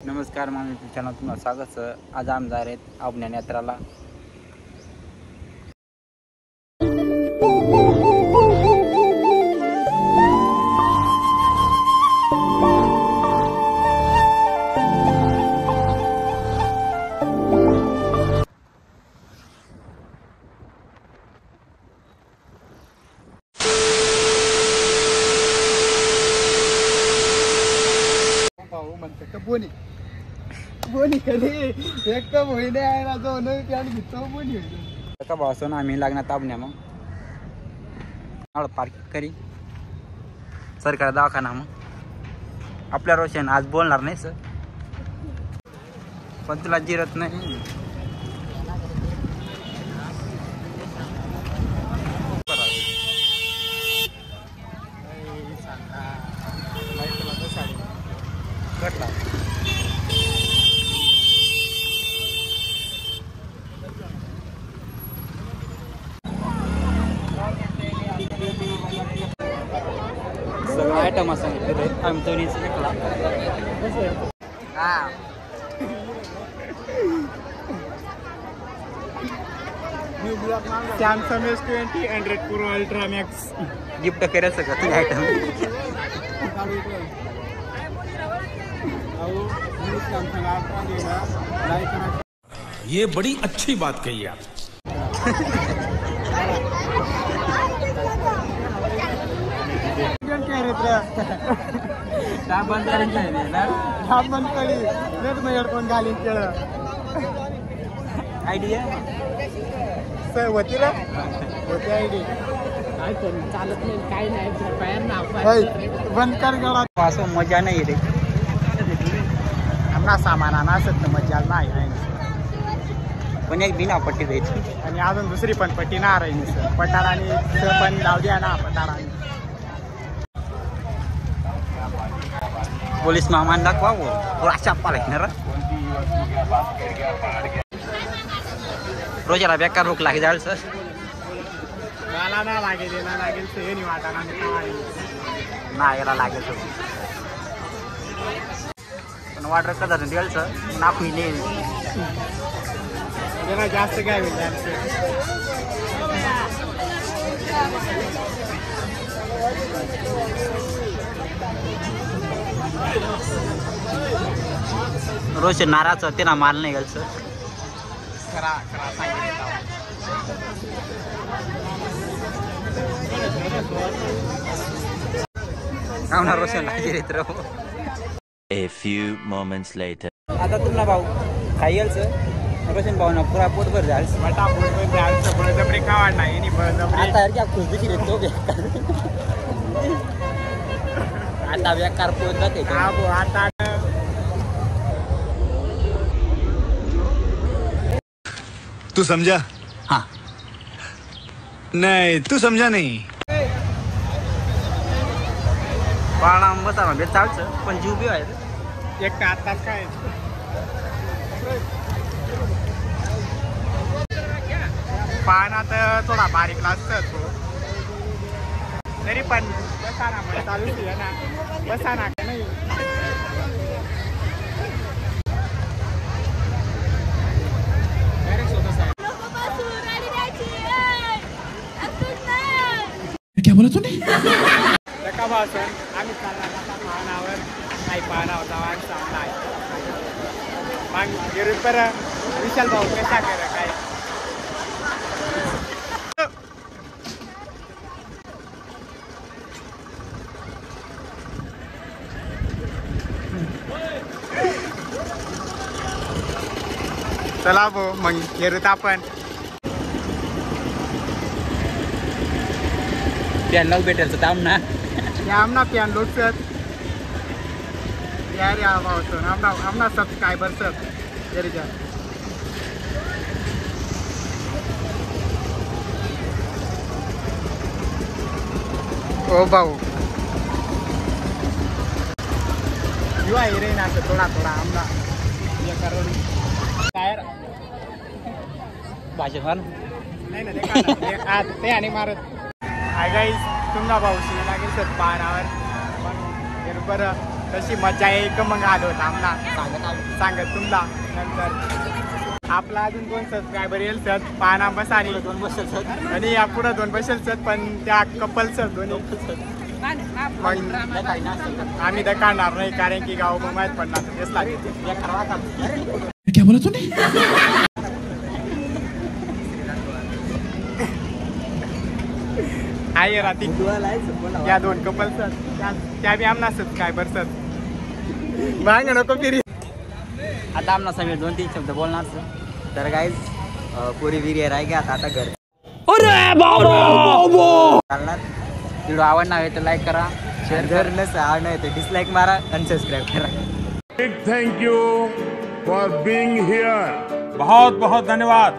नमस्कार माझ्या YouTube channel तुम्हाला स्वागत आहे। आज आम्ही जाणार आहेत अवज्ञान यात्राला। बोनी बोनी कधी एकदम होईने आहे ना जो नवी पॅन्ट घेतो बोनी होईल का भासून आम्ही लागणार अवज्ञा मग पार्किंग करी सरकार दवाखाना मग आपल्या रोशन आज बोलणार नाही सर पण तुला जिरत नाही कटला सगळं आयटम सांगितले आम्ही दोन्हीच विकला हा Samsung S20 100 Pro Ultra Max gift करायचं का तुम्ही आयटम ये बड़ी अच्छी बात कही आप। हेडफोन घालीन केळ आयडिया होती रे होती आयडी काय करू चालत नाही काय नाही बाहेर ना बंद कर गळा असं मजा नाही रे आमना सामान आणा असत ना मजा नाही पण एक बिना पट्टी द्यायची आणि अजून दुसरी पण पट्टी ना राहील पटाराने पण लाव द्या ना पटाराने पोलीस मामान दाखवा वो छापा लागणार रोजाला बेकार रोख लागे जाईल सर मला ना लागेल ना लागेल ते नाही वाटाणा ना याला लागेल पण वाटर कदा द्याल सर नापी त्याला जास्त काय होईल रोज नाराज होते ना माल नाही गेल सर खरा खरा सांगितलं Roshan A few moments later. आता तुम्हाला भाऊ खाईल सर रोशन भाऊ ना पुरा पोटभर जाल बटा पोटभर जाल बळजबरी खावा नाही नि बळजबरी आता यार क्या खुश दिखी रे तो आता बेकार पोट जाते हा बो आता तू समझा? हाँ नहीं तू समझा नहीं। पाळणा बसा ना चालचं पण जीव बी आहे एक आताच काय पाना तर थोडा बारीक लागतो तो तरी पण बसा ना चालू ना बसा ना नाही क्या बोला तूने? का भाषण आम्ही चालला पाहण्यावर काही पाहणा होता चांगला आहे मग गेरुपर विशाल भाऊ कशा कर काय चला भाऊ मग गेरुत आपण त्यांना भेटायचं दाम ना आमना प्यान लोट सर यार या भावतो आमना सब्सक्राइबर सर जरी जा ओ भाऊ युवा हिरे ना थोडा थोडा आमना ये करून टायर भाषण नाही ना ते आणि मारत हाय गाईज तुमचा भाऊ शिवाय लागेल सर पाहण्यावर पण बरं तशी मजा एक मग आलो थांबला सांगत तुमला नंतर आपला अजून 2 सबस्क्रायबर येईल सर पाहना बस आणि 2 बसेल आणि या पुढे 2 बसेल सर पण त्या कपल सर दोन्ही मग आम्ही तर काढणार नाही कारण की गाव मग माहीत पडणार तेच लागेल क्या बोला तूने? आहे रात्री या 2 कपल सर त्या बी आमना सबस्क्रायबर सर माग नको फिरी आता आमना समीर 2-3 शब्द बोलणार सर तर गाईज पुरी विरी राही घ्या आता घर चालणार व्हिडिओ आवडणार आहे तर लाईक करा शेअर कर नसं आवडणार आहे तर डिसलाईक मारा आणि सबस्क्राईब करा Thank you for being here. बहुत बहुत धन्यवाद.